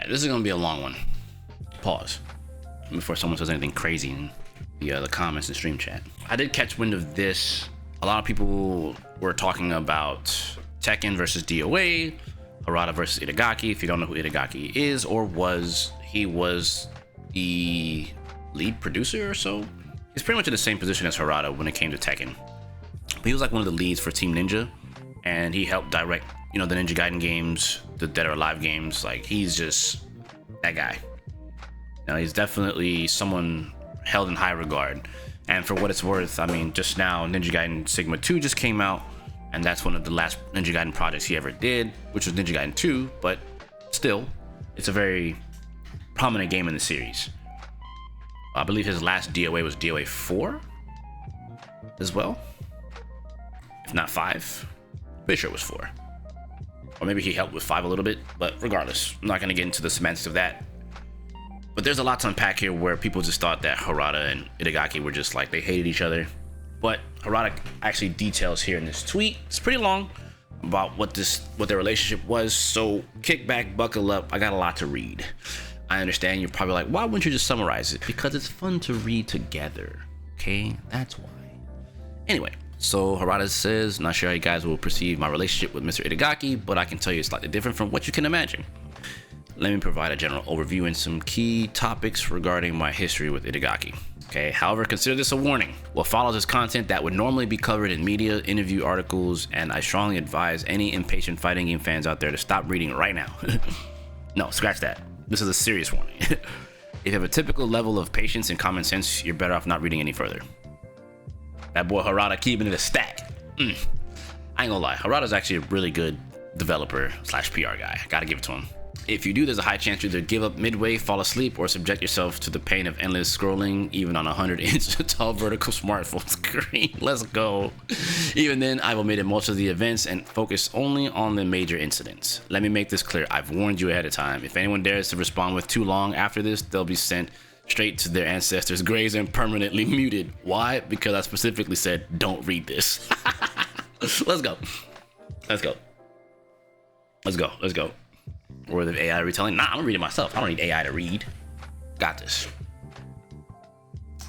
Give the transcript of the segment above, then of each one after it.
Alright, this is gonna be a long one. Pause. Before someone says anything crazy in the comments and stream chat. I did catch wind of this. A lot of people were talking about Tekken versus DOA, Harada versus Itagaki. If you don't know who Itagaki is or was, he was the lead producer or so. He's pretty much in the same position as Harada when it came to Tekken. But he was like one of the leads for Team Ninja, and he helped direct, the Ninja Gaiden games, the Dead or Alive games. Like, he's just that guy. Now, he's definitely someone held in high regard. And for what it's worth, I mean, just now, Ninja Gaiden Sigma 2 just came out, and that's one of the last Ninja Gaiden projects he ever did, which was Ninja Gaiden 2, but still, it's a very prominent game in the series. I believe his last DOA was DOA 4 as well, if not 5. Pretty sure it was 4. Or maybe he helped with 5 a little bit, but regardless, I'm not going to get into the semantics of that. But there's a lot to unpack here where people just thought that Harada and Itagaki were just like, they hated each other. But Harada actually details here in this tweet, it's pretty long, about what their relationship was. So kick back, buckle up, I got a lot to read. I understand you're probably like, why wouldn't you just summarize it? Because it's fun to read together, okay? That's why. Anyway, so Harada says, not sure how you guys will perceive my relationship with Mr. Itagaki, but I can tell you it's slightly different from what you can imagine. Let me provide a general overview and some key topics regarding my history with Itagaki. Okay, however, consider this a warning. What follows is content that would normally be covered in media, interview articles, and I strongly advise any impatient fighting game fans out there to stop reading right now. No, scratch that. This is a serious warning. If you have a typical level of patience and common sense, you're better off not reading any further. That boy Harada keeping it a stack. I ain't gonna lie, Harada's actually a really good developer / PR guy. Gotta give it to him. If you do, there's a high chance you either give up midway, fall asleep, or subject yourself to the pain of endless scrolling, even on a 100-inch tall vertical smartphone screen. Let's go. Even then, I've omitted most of the events and focus only on the major incidents. Let me make this clear. I've warned you ahead of time. If anyone dares to respond with too long after this, they'll be sent straight to their ancestors' graves and permanently muted. Why? Because I specifically said, don't read this. Let's go. Let's go. Let's go. Let's go. Or the AI retelling. Nah, I'm gonna read it myself. I don't need AI to read. Got this.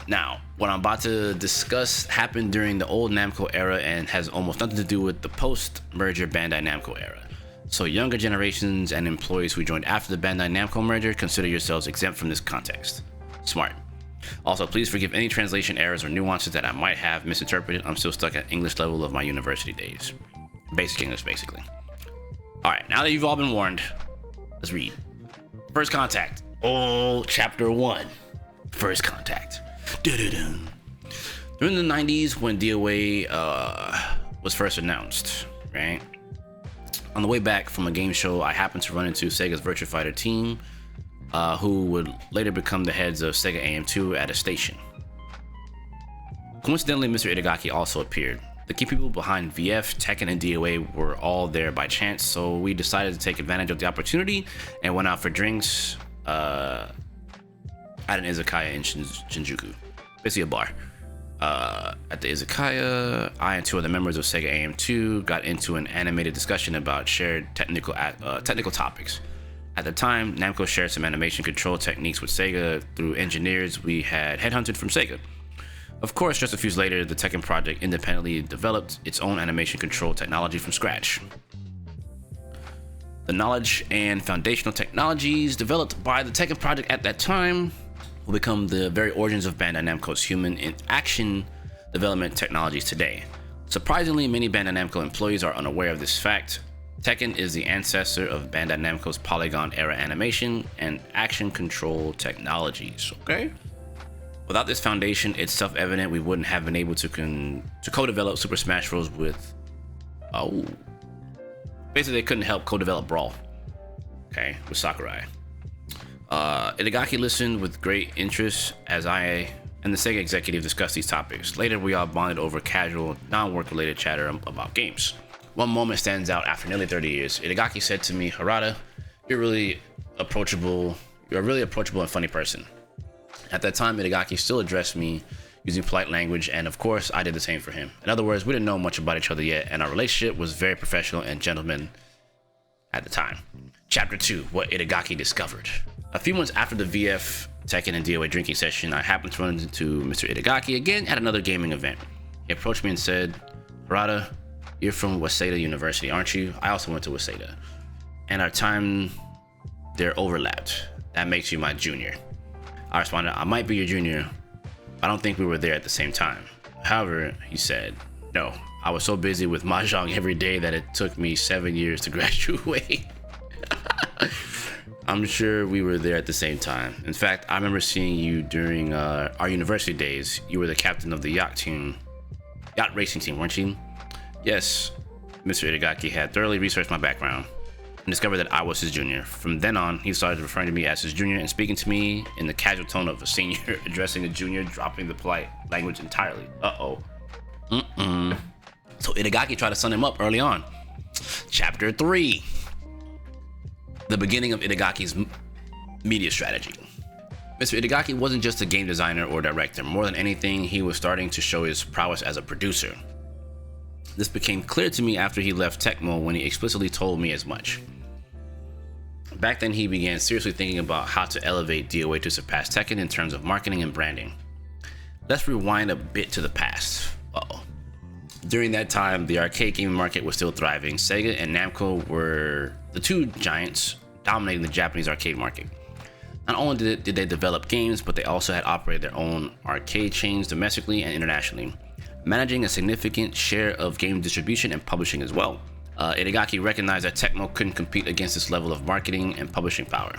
Now, what I'm about to discuss happened during the old Namco era and has almost nothing to do with the post-merger Bandai Namco era. So younger generations and employees who joined after the Bandai Namco merger, consider yourselves exempt from this context. Smart. Also, please forgive any translation errors or nuances that I might have misinterpreted. I'm still stuck at English level of my university days. Basic English, basically. Alright, now that you've all been warned, let's read. First Contact. Oh, Chapter 1. First Contact. Dun-dun-dun. During the 90s, when DOA was first announced, right? On the way back from a game show, I happened to run into Sega's Virtua Fighter team, who would later become the heads of Sega AM2 at a station. Coincidentally, Mr. Itagaki also appeared. The key people behind VF, Tekken, and DOA were all there by chance, so we decided to take advantage of the opportunity and went out for drinks at an izakaya in Shinjuku. Basically a bar. At the izakaya, I and 2 other members of Sega AM2 got into an animated discussion about shared technical topics. At the time, Namco shared some animation control techniques with Sega through engineers we had headhunted from Sega. Of course, just a few years later, the Tekken project independently developed its own animation control technology from scratch. The knowledge and foundational technologies developed by the Tekken project at that time will become the very origins of Bandai Namco's human in action development technologies today. Surprisingly, many Bandai Namco employees are unaware of this fact. Tekken is the ancestor of Bandai Namco's Polygon era animation and action control technologies, okay? Without this foundation, it's self-evident we wouldn't have been able to co-develop Super Smash Bros. With... Basically, they couldn't help co-develop Brawl. Okay, with Sakurai. Itagaki listened with great interest as I and the Sega executive discussed these topics. Later, we all bonded over casual, non-work related chatter about games. One moment stands out after nearly 30 years. Itagaki said to me, Harada, you're a really approachable and funny person. At that time, Itagaki still addressed me using polite language, and of course, I did the same for him. In other words, we didn't know much about each other yet, and our relationship was very professional and gentleman at the time. Chapter 2, What Itagaki Discovered. A few months after the VF, Tekken, and DOA drinking session, I happened to run into Mr. Itagaki again at another gaming event. He approached me and said, "Harada, you're from Waseda University, aren't you? I also went to Waseda. And our time there overlapped. That makes you my junior." I responded, "I might be your junior. I don't think we were there at the same time." However, he said, "No, I was so busy with mahjong every day that it took me 7 years to graduate." I'm sure we were there at the same time. In fact, I remember seeing you during our university days. You were the captain of the yacht racing team, weren't you? Yes, Mr. Itagaki had thoroughly researched my background and discovered that I was his junior. From then on, he started referring to me as his junior and speaking to me in the casual tone of a senior, addressing a junior, dropping the polite language entirely. So Itagaki tried to sun him up early on. Chapter 3. The beginning of Itagaki's media strategy. Mr. Itagaki wasn't just a game designer or director. More than anything, he was starting to show his prowess as a producer. This became clear to me after he left Tecmo, when he explicitly told me as much. Back then, he began seriously thinking about how to elevate DOA to surpass Tekken in terms of marketing and branding. Let's rewind a bit to the past. During that time, the arcade gaming market was still thriving. Sega and Namco were the two giants dominating the Japanese arcade market. Not only did they develop games, but they also had operated their own arcade chains domestically and internationally, managing a significant share of game distribution and publishing as well. Itagaki recognized that Tecmo couldn't compete against this level of marketing and publishing power.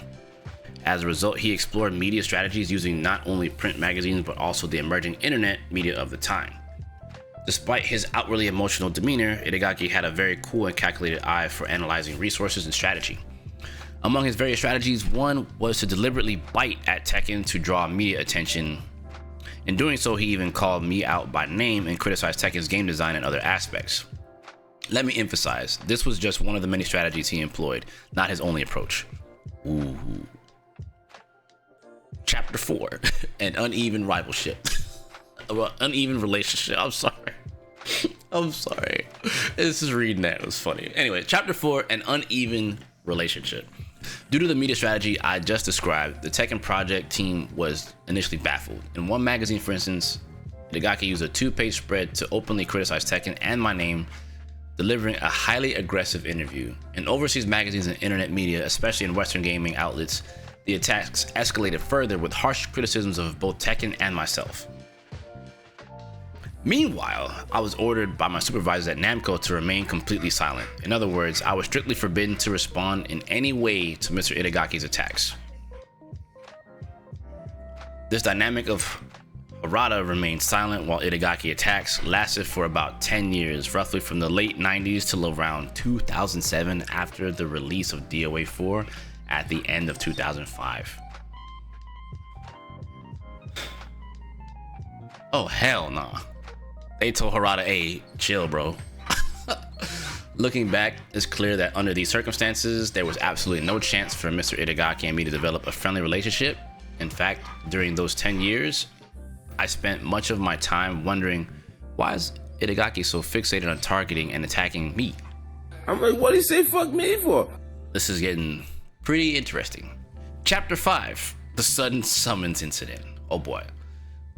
As a result, he explored media strategies using not only print magazines, but also the emerging internet media of the time. Despite his outwardly emotional demeanor, Itagaki had a very cool and calculated eye for analyzing resources and strategy. Among his various strategies, one was to deliberately bite at Tekken to draw media attention. In doing so, he even called me out by name and criticized Tekken's game design and other aspects. Let me emphasize, this was just one of the many strategies he employed, not his only approach. Ooh. Chapter 4, An Uneven Rivalship. Well, uneven relationship. I'm sorry. This is reading that. It was funny. Anyway, chapter 4, An Uneven Relationship. Due to the media strategy I just described, the Tekken project team was initially baffled. In one magazine, for instance, Itagaki used a 2-page spread to openly criticize Tekken and my name, delivering a highly aggressive interview. In overseas magazines and internet media, especially in Western gaming outlets, the attacks escalated further with harsh criticisms of both Tekken and myself. Meanwhile, I was ordered by my supervisors at Namco to remain completely silent. In other words, I was strictly forbidden to respond in any way to Mr. Itagaki's attacks. This dynamic of Harada remained silent while Itagaki attacks lasted for about 10 years, roughly from the late 90s till around 2007 after the release of DOA 4 at the end of 2005. Oh, hell nah. They told Harada, "Hey, chill, bro." Looking back, it's clear that under these circumstances, there was absolutely no chance for Mr. Itagaki and me to develop a friendly relationship. In fact, during those 10 years, I spent much of my time wondering, why is Itagaki so fixated on targeting and attacking me? I'm like, what do you say fuck me for? This is getting pretty interesting. Chapter 5, The Sudden Summons Incident. Oh boy.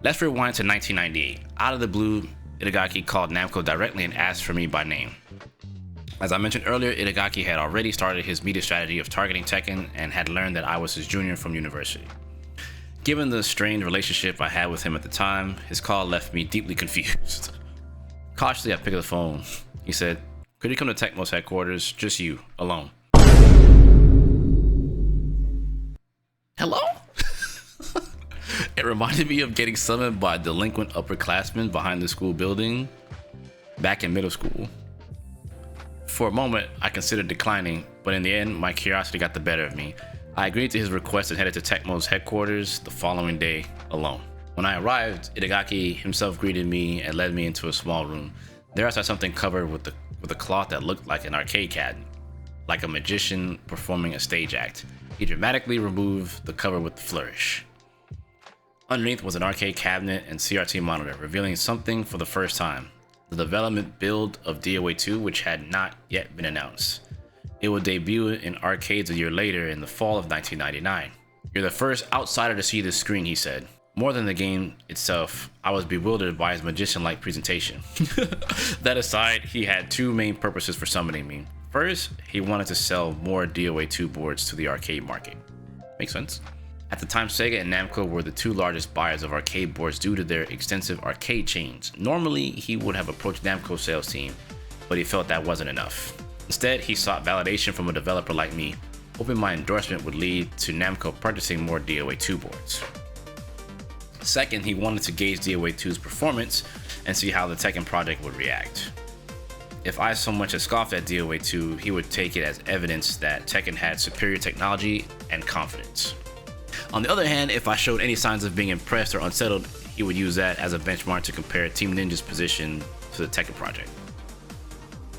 Let's rewind to 1998. Out of the blue, Itagaki called Namco directly and asked for me by name. As I mentioned earlier, Itagaki had already started his media strategy of targeting Tekken and had learned that I was his junior from university. Given the strained relationship I had with him at the time, his call left me deeply confused. Cautiously, I picked up the phone. He said, "Could you come to Tecmo's headquarters? Just you, alone." Hello? It reminded me of getting summoned by a delinquent upperclassmen behind the school building back in middle school. For a moment, I considered declining, but in the end, my curiosity got the better of me. I agreed to his request and headed to Tecmo's headquarters the following day alone. When I arrived, Itagaki himself greeted me and led me into a small room. There I saw something covered with a cloth that looked like an arcade cabinet, like a magician performing a stage act. He dramatically removed the cover with a flourish. Underneath was an arcade cabinet and CRT monitor, revealing something for the first time: the development build of DOA 2, which had not yet been announced. It would debut in arcades a year later in the fall of 1999. You're the first outsider to see this screen, he said. More than the game itself, I was bewildered by his magician-like presentation. That aside, he had two main purposes for summoning me. First, he wanted to sell more DOA 2 boards to the arcade market. Makes sense. At the time, Sega and Namco were the two largest buyers of arcade boards due to their extensive arcade chains. Normally, he would have approached Namco's sales team, but he felt that wasn't enough. Instead, he sought validation from a developer like me, hoping my endorsement would lead to Namco purchasing more DOA 2 boards. Second, he wanted to gauge DOA 2's performance and see how the Tekken project would react. If I so much as scoffed at DOA 2, he would take it as evidence that Tekken had superior technology and confidence. On the other hand, if I showed any signs of being impressed or unsettled, he would use that as a benchmark to compare Team Ninja's position to the Tekken project.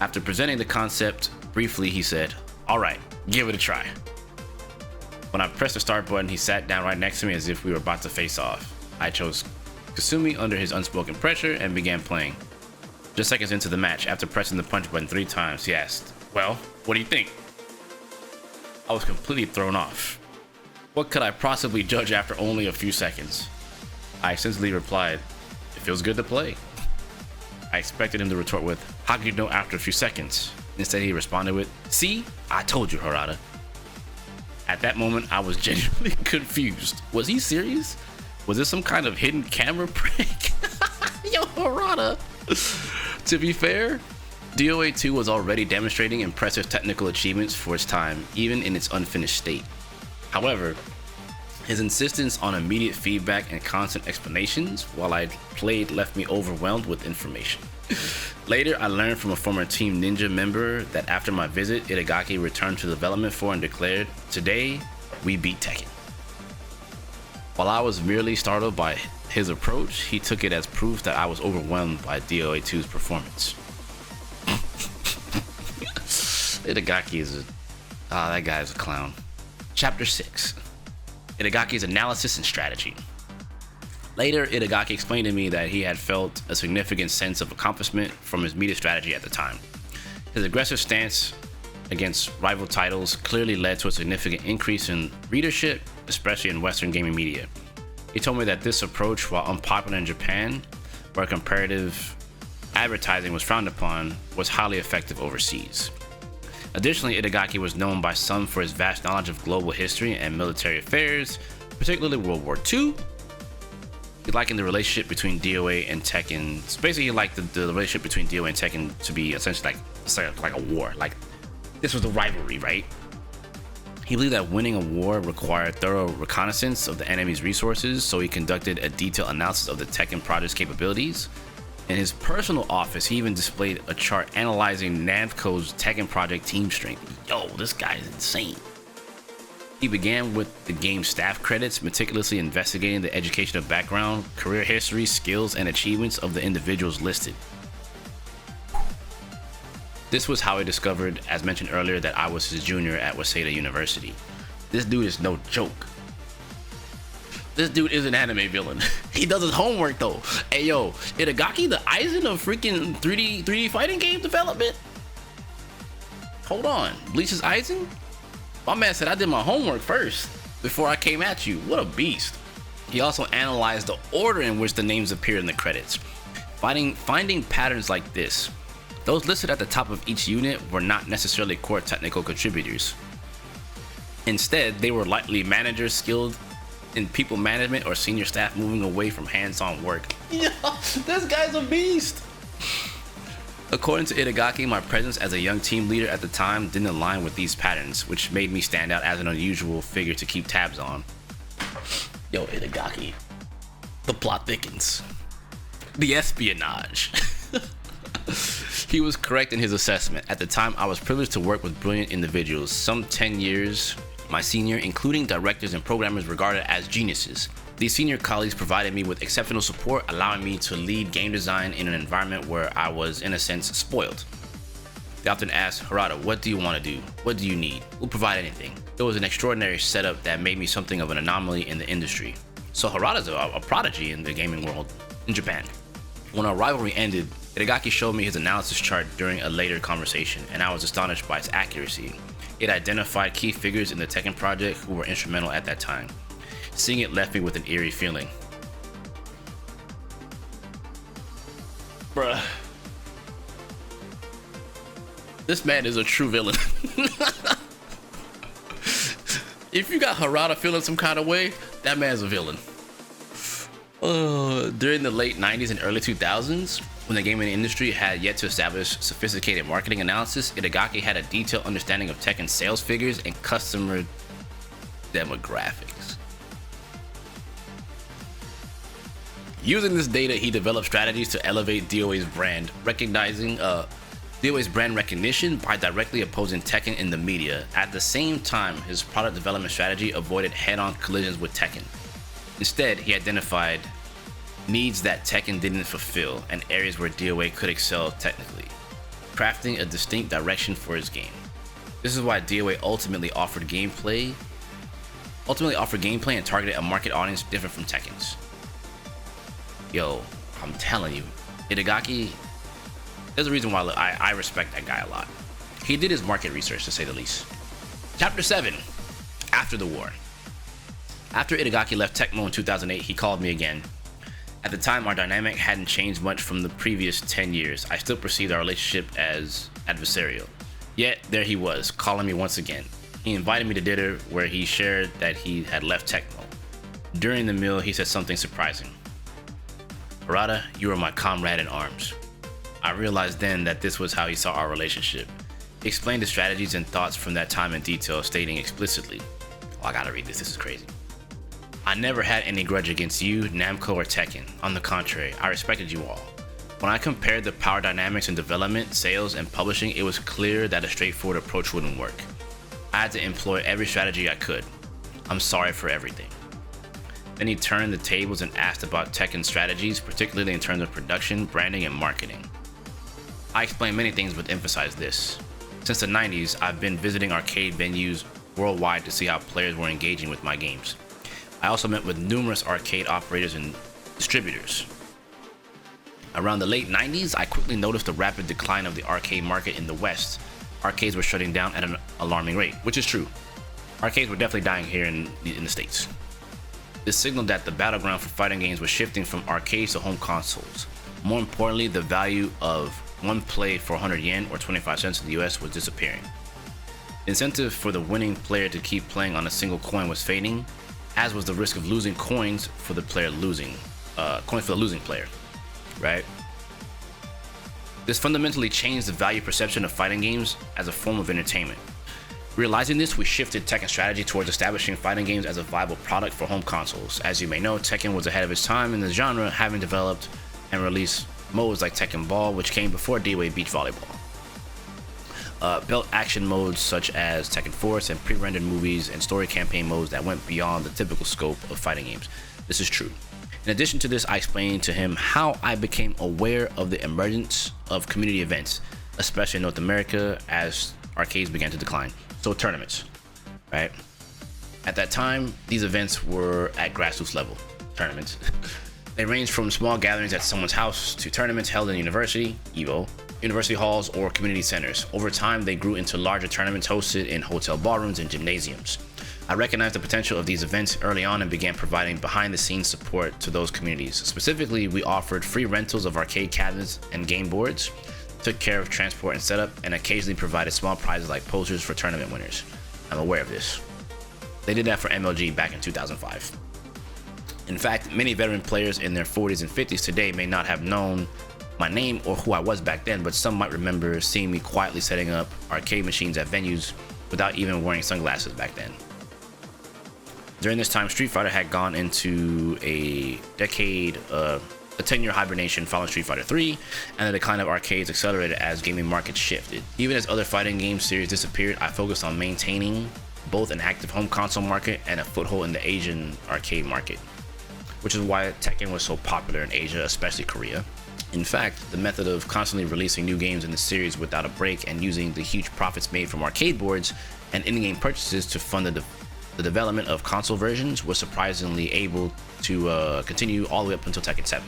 After presenting the concept briefly, he said, "Alright, give it a try." When I pressed the start button, he sat down right next to me as if we were about to face off. I chose Kasumi under his unspoken pressure and began playing. Just seconds into the match, after pressing the punch button 3 times, he asked, "Well, what do you think?" I was completely thrown off. What could I possibly judge after only a few seconds? I essentially replied, "It feels good to play." I expected him to retort with, "How could you know after a few seconds?" Instead, he responded with, "See, I told you, Harada." At that moment, I was genuinely confused. Was he serious? Was this some kind of hidden camera prank? Yo, Harada. To be fair, DOA 2 was already demonstrating impressive technical achievements for its time, even in its unfinished state. However, his insistence on immediate feedback and constant explanations while I played left me overwhelmed with information. Later, I learned from a former Team Ninja member that after my visit, Itagaki returned to the development floor and declared, "Today, we beat Tekken." While I was merely startled by his approach, he took it as proof that I was overwhelmed by DOA 2's performance. Itagaki is that guy is a clown. Chapter 6. Itagaki's analysis and strategy. Later, Itagaki explained to me that he had felt a significant sense of accomplishment from his media strategy at the time. His aggressive stance against rival titles clearly led to a significant increase in readership, especially in Western gaming media. He told me that this approach, while unpopular in Japan, where comparative advertising was frowned upon, was highly effective overseas. Additionally, Itagaki was known by some for his vast knowledge of global history and military affairs, particularly World War II. He likened the relationship between DOA and Tekken. Basically, he liked the relationship between DOA and Tekken to be essentially like a war. Like, this was the rivalry, right? He believed that winning a war required thorough reconnaissance of the enemy's resources, so he conducted a detailed analysis of the Tekken project's capabilities. In his personal office, he even displayed a chart analyzing Namco's Tekken project team strength. Yo, this guy is insane. He began with the game's staff credits, meticulously investigating the educational background, career history, skills, and achievements of the individuals listed. This was how he discovered, as mentioned earlier, that I was his junior at Waseda University. This dude is no joke. This dude is an anime villain. He does his homework though. Hey yo, Itagaki the Aizen of freaking 3D fighting game development? Hold on, Bleach's Aizen? My man said I did my homework first before I came at you. What a beast. He also analyzed the order in which the names appeared in the credits, finding patterns like this. Those listed at the top of each unit were not necessarily core technical contributors. Instead, they were likely managers skilled in people management or senior staff moving away from hands-on work. Yo, this guy's a beast. According to Itagaki, my presence as a young team leader at the time didn't align with these patterns, which made me stand out as an unusual figure to keep tabs on. Yo, Itagaki, the plot thickens. The espionage. He was correct in his assessment. At the time, I was privileged to work with brilliant individuals, some 10 years my senior, including directors and programmers regarded as geniuses. These senior colleagues provided me with exceptional support, allowing me to lead game design in an environment where I was, in a sense, spoiled. They often asked, "Harada, what do you want to do? What do you need? We'll provide anything." It was an extraordinary setup that made me something of an anomaly in the industry. So Harada's a prodigy in the gaming world in Japan. When our rivalry ended, Itagaki showed me his analysis chart during a later conversation, and I was astonished by its accuracy. It identified key figures in the Tekken project who were instrumental at that time. Seeing it left me with an eerie feeling. Bruh. This man is a true villain. If you got Harada feeling some kind of way, that man's a villain. During the late 90s and early 2000s, when the gaming industry had yet to establish sophisticated marketing analysis, Itagaki had a detailed understanding of Tekken sales figures and customer demographics. Using this data, he developed strategies to elevate DOA's brand, recognizing DOA's brand recognition by directly opposing Tekken in the media. At the same time, his product development strategy avoided head-on collisions with Tekken. Instead, he identified needs that Tekken didn't fulfill and areas where DOA could excel technically, crafting a distinct direction for his game. This is why DOA ultimately offered gameplay and targeted a market audience different from Tekken's. Yo, I'm telling you, Itagaki, there's a reason why I respect that guy a lot. He did his market research, to say the least. Chapter 7, After the War. After Itagaki left Tecmo in 2008, he called me again. At the time, our dynamic hadn't changed much from the previous 10 years. I still perceived our relationship as adversarial. Yet, there he was, calling me once again. He invited me to dinner where he shared that he had left Tecmo. During the meal, he said something surprising. Harada, you are my comrade in arms. I realized then that this was how he saw our relationship. He explained the strategies and thoughts from that time in detail, stating explicitly, oh, I gotta read this is crazy. I never had any grudge against you, Namco, or Tekken. On the contrary, I respected you all. When I compared the power dynamics in development, sales, and publishing, it was clear that a straightforward approach wouldn't work. I had to employ every strategy I could. I'm sorry for everything. Then he turned the tables and asked about Tekken strategies, particularly in terms of production, branding, and marketing. I explained many things but emphasized this. Since the 90s, I've been visiting arcade venues worldwide to see how players were engaging with my games. I also met with numerous arcade operators and distributors. Around the late 90s, I quickly noticed the rapid decline of the arcade market in the West. Arcades were shutting down at an alarming rate, which is true. Arcades were definitely dying here in the States. This signaled that the battleground for fighting games was shifting from arcades to home consoles. More importantly, the value of one play for 100 yen or 25 cents in the US was disappearing. The incentive for the winning player to keep playing on a single coin was fading, as was the risk of losing coins for the losing player, right? This fundamentally changed the value perception of fighting games as a form of entertainment. Realizing this, we shifted Tekken's strategy towards establishing fighting games as a viable product for home consoles. As you may know, Tekken was ahead of its time in the genre, having developed and released modes like Tekken Ball, which came before DOA Beach Volleyball. Built action modes such as Tekken Force and pre-rendered movies and story campaign modes that went beyond the typical scope of fighting games. This is true. In addition to this, I explained to him how I became aware of the emergence of community events, especially in North America as arcades began to decline. So tournaments, right? At that time, these events were at grassroots level, tournaments. They ranged from small gatherings at someone's house to tournaments held in university, EVO, university halls, or community centers. Over time, they grew into larger tournaments hosted in hotel ballrooms and gymnasiums. I recognized the potential of these events early on and began providing behind-the-scenes support to those communities. Specifically, we offered free rentals of arcade cabinets and game boards, took care of transport and setup, and occasionally provided small prizes like posters for tournament winners. I'm aware of this. They did that for MLG back in 2005. In fact, many veteran players in their 40s and 50s today may not have known my name or who I was back then, but some might remember seeing me quietly setting up arcade machines at venues without even wearing sunglasses back then. During this time, Street Fighter had gone into a 10-year hibernation following Street Fighter 3, and the decline of arcades accelerated as gaming markets shifted. Even as other fighting game series disappeared, I focused on maintaining both an active home console market and a foothold in the Asian arcade market, which is why Tekken was so popular in Asia, especially Korea. In fact, the method of constantly releasing new games in the series without a break and using the huge profits made from arcade boards and in-game purchases to fund the development of console versions was surprisingly able to continue all the way up until Tekken 7.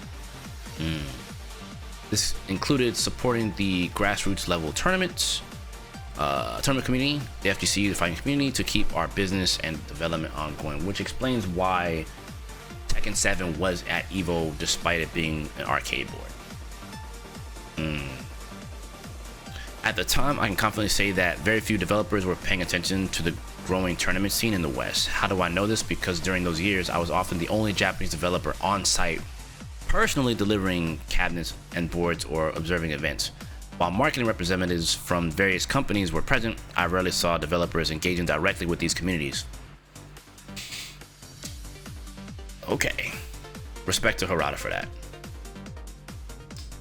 This included supporting the grassroots level tournaments, tournament community, the FGC, the fighting community, to keep our business and development ongoing, which explains why Tekken 7 was at EVO despite it being an arcade board. At the time, I can confidently say that very few developers were paying attention to the growing tournament scene in the West. How do I know this? Because during those years, I was often the only Japanese developer on site, personally delivering cabinets and boards or observing events. While marketing representatives from various companies were present, I rarely saw developers engaging directly with these communities. Okay, respect to Harada for that.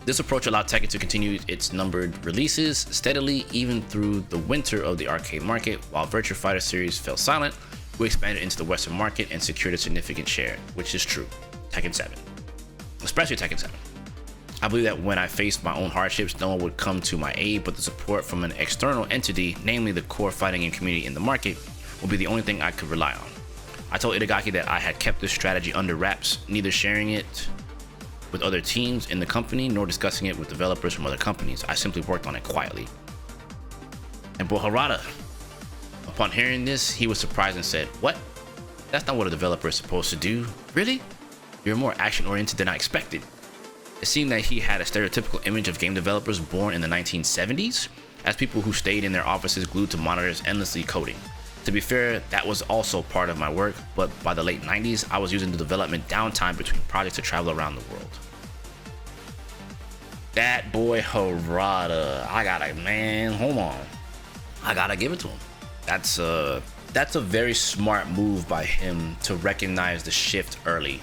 This approach allowed Tekken to continue its numbered releases steadily even through the winter of the arcade market. While Virtua Fighter series fell silent, we expanded into the Western market and secured a significant share, which is true. Tekken 7, especially Tekken 7. I believe that when I faced my own hardships, no one would come to my aid, but the support from an external entity, namely the core fighting game community in the market, will be the only thing I could rely on. I told Itagaki that I had kept this strategy under wraps, neither sharing it with other teams in the company nor discussing it with developers from other companies. I simply worked on it quietly. And boy, Harada, upon hearing this, he was surprised and said, "What? That's not what a developer is supposed to do. Really? You're more action-oriented than I expected." It seemed that he had a stereotypical image of game developers born in the 1970s as people who stayed in their offices glued to monitors endlessly coding. To be fair, that was also part of my work, but by the late 90s, I was using the development downtime between projects to travel around the world. That boy Harada, hold on. I gotta give it to him. That's a very smart move by him to recognize the shift early.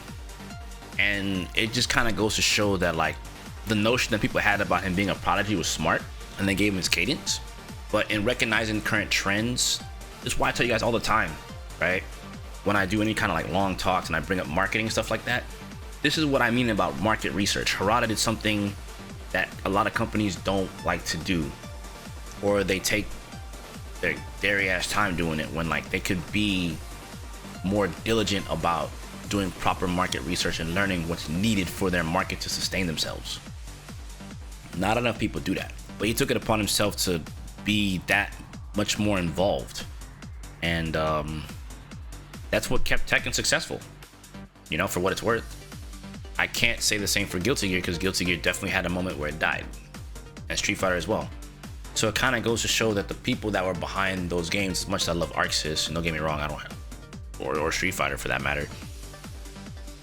And it just kind of goes to show that like the notion that people had about him being a prodigy was smart, and they gave him his cadence. But in recognizing current trends, it's why I tell you guys all the time, right? When I do any kind of like long talks and I bring up marketing stuff like that, this is what I mean about market research. Harada did something that a lot of companies don't like to do, or they take their dairy ass time doing it when like they could be more diligent about doing proper market research and learning what's needed for their market to sustain themselves. Not enough people do that, but he took it upon himself to be that much more involved. And that's what kept Tekken successful, you know, for what it's worth. I can't say the same for Guilty Gear, because Guilty Gear definitely had a moment where it died, and Street Fighter as well. So it kind of goes to show that the people that were behind those games, as much as I love Arc Sys, and don't get me wrong, I don't have, or Street Fighter for that matter,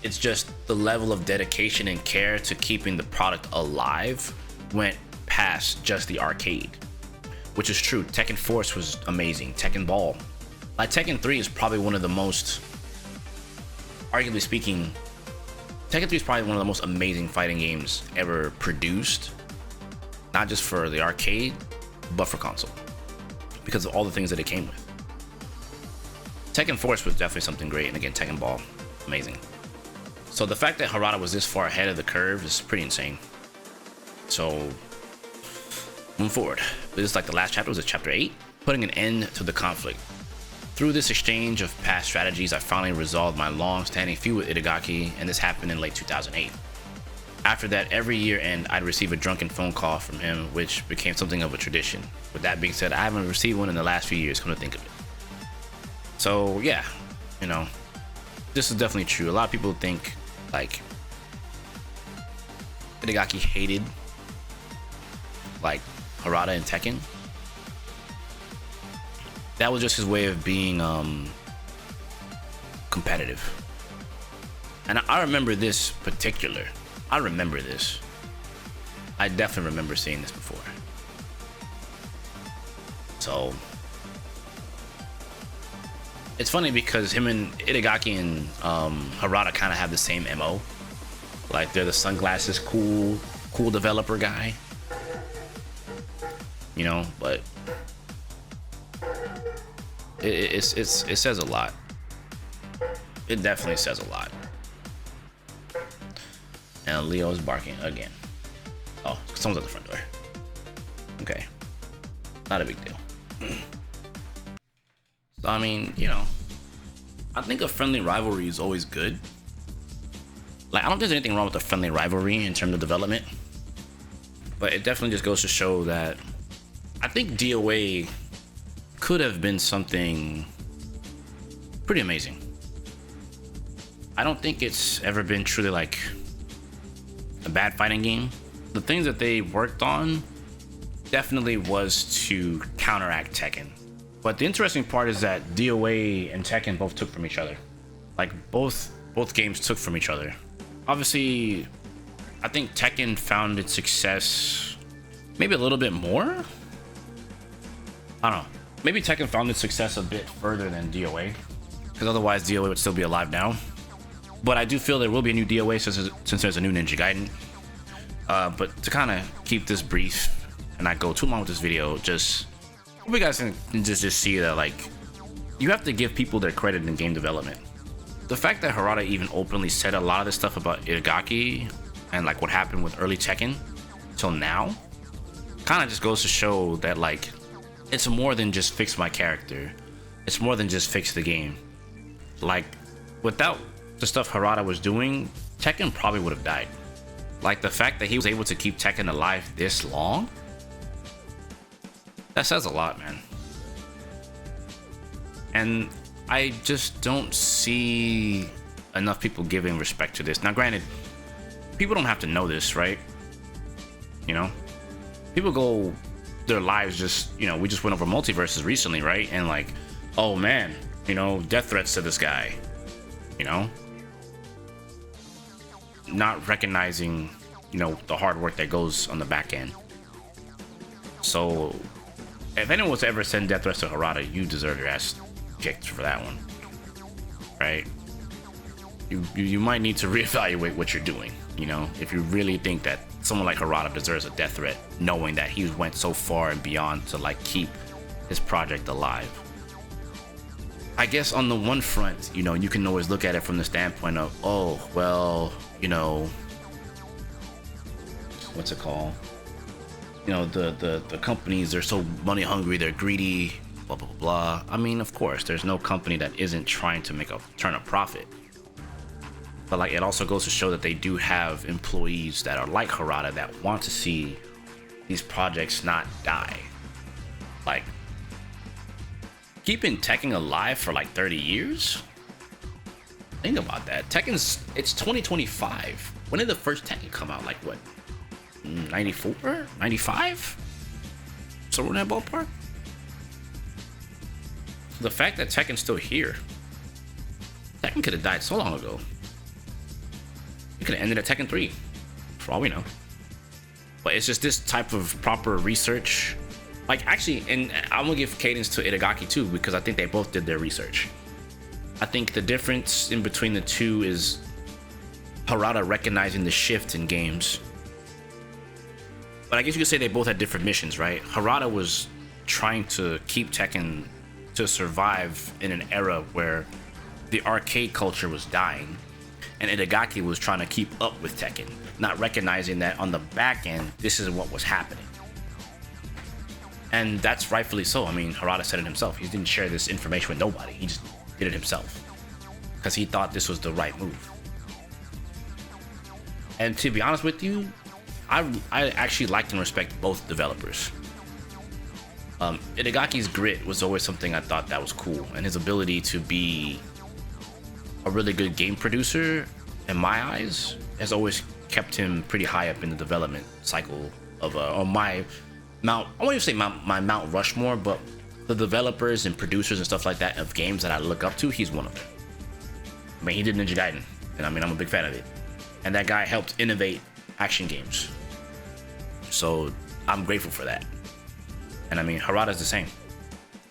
it's just the level of dedication and care to keeping the product alive went past just the arcade, which is true. Tekken Force was amazing. Tekken Ball, like Tekken 3 is probably one of the most, arguably speaking, Tekken 3 is probably one of the most amazing fighting games ever produced, not just for the arcade, but for console, because of all the things that it came with. Tekken Force was definitely something great, and again, Tekken Ball, amazing. So the fact that Harada was this far ahead of the curve is pretty insane. So, moving forward, this is like the last chapter, was it chapter 8? Putting an end to the conflict. Through this exchange of past strategies, I finally resolved my long-standing feud with Itagaki, and this happened in late 2008. After that, every year end, I'd receive a drunken phone call from him, which became something of a tradition. With that being said, I haven't received one in the last few years, come to think of it. So yeah, you know, this is definitely true. A lot of people think like Itagaki hated like Harada and Tekken. That was just his way of being competitive. And I remember this particular. I remember this. I definitely remember seeing this before. So it's funny because him and Itagaki and Harada kind of have the same MO. Like they're the sunglasses, cool developer guy. You know, but it says a lot. It definitely says a lot. And Leo's barking again. Oh, someone's at the front door. Okay. Not a big deal. So, I mean, you know, I think a friendly rivalry is always good. Like, I don't think there's anything wrong with a friendly rivalry in terms of development. But it definitely just goes to show that I think DOA could have been something pretty amazing. I don't think it's ever been truly like a bad fighting game. The things that they worked on definitely was to counteract Tekken. But the interesting part is that DOA and Tekken both took from each other. Like both games took from each other. Obviously, I think Tekken found its success maybe a little bit more. I don't know. Maybe Tekken found its success a bit further than DOA, because otherwise DOA would still be alive now. But I do feel there will be a new DOA since there's a new Ninja Gaiden. But to kind of keep this brief and not go too long with this video, just hope you guys can just see that, like, you have to give people their credit in game development. The fact that Harada even openly said a lot of this stuff about Itagaki and like what happened with early Tekken till now kind of just goes to show that, like, it's more than just fix my character. It's more than just fix the game. Like, without the stuff Harada was doing, Tekken probably would have died. Like, the fact that he was able to keep Tekken alive this long, that says a lot, man. And I just don't see enough people giving respect to this. Now, granted, people don't have to know this, right? You know, people go their lives just, you know, we just went over multiverses recently, right? And like, oh man, you know, death threats to this guy, you know, not recognizing, you know, the hard work that goes on the back end. So if anyone was to ever send death threats to Harada, you deserve your ass kicked for that one, right? You might need to reevaluate what you're doing, you know, if you really think that someone like Harada deserves a death threat, knowing that he went so far and beyond to like keep his project alive. I guess on the one front, you know, you can always look at it from the standpoint of, oh, well, you know, what's it called? You know, the companies are so money hungry, they're greedy, blah, blah, blah, blah. I mean, of course, there's no company that isn't trying to turn a profit. But like, it also goes to show that they do have employees that are like Harada that want to see these projects not die. Like, keeping Tekken alive for like 30 years? Think about that. It's 2025. When did the first Tekken come out? Like what? 94? 95? So in that ballpark? The fact that Tekken's still here. Tekken could have died so long ago. It could have ended at Tekken 3, for all we know. But it's just this type of proper research. Like, actually, and I'm gonna give cadence to Itagaki too, because I think they both did their research. I think the difference in between the two is Harada recognizing the shift in games. But I guess you could say they both had different missions, right? Harada was trying to keep Tekken to survive in an era where the arcade culture was dying, and Itagaki was trying to keep up with Tekken, not recognizing that on the back end, this is what was happening. And that's rightfully so. I mean, Harada said it himself. He didn't share this information with nobody. He just did it himself because he thought this was the right move. And to be honest with you, I actually liked and respect both developers. Itagaki's grit was always something I thought that was cool, and his ability to be a really good game producer, in my eyes, has always kept him pretty high up in the development cycle of on my Mount. I won't even say my Mount Rushmore, but the developers and producers and stuff like that of games that I look up to, he's one of them. I mean, he did Ninja Gaiden, and I mean, I'm a big fan of it. And that guy helped innovate action games. So I'm grateful for that. And I mean, Harada's the same.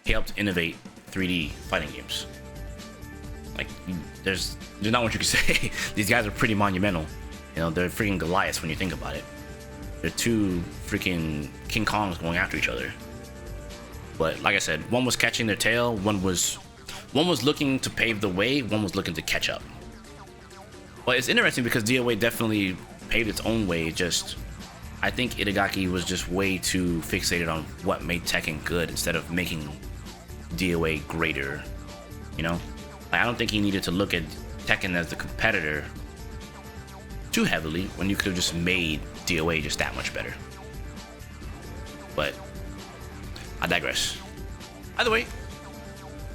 He helped innovate 3D fighting games. Like, there's not much you can say. These guys are pretty monumental. You know, they're freaking Goliaths when you think about it. They're two freaking King Kongs going after each other. But like I said, one was catching their tail, one was looking to pave the way, one was looking to catch up. But it's interesting because DOA definitely paved its own way. Just, I think Itagaki was just way too fixated on what made Tekken good instead of making DOA greater, you know? Like, I don't think he needed to look at Tekken as the competitor too heavily when you could have just made DOA just that much better. But I digress. Either way,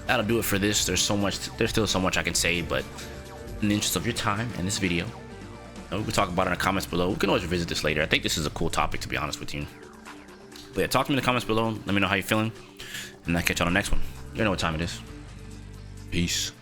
that'll do it for this. There's still so much I can say, but in the interest of your time and this video, we can talk about it in the comments below. We can always revisit this later. I think this is a cool topic, to be honest with you. But yeah, talk to me in the comments below. Let me know how you're feeling, and I'll catch you on the next one. You know what time it is. Peace.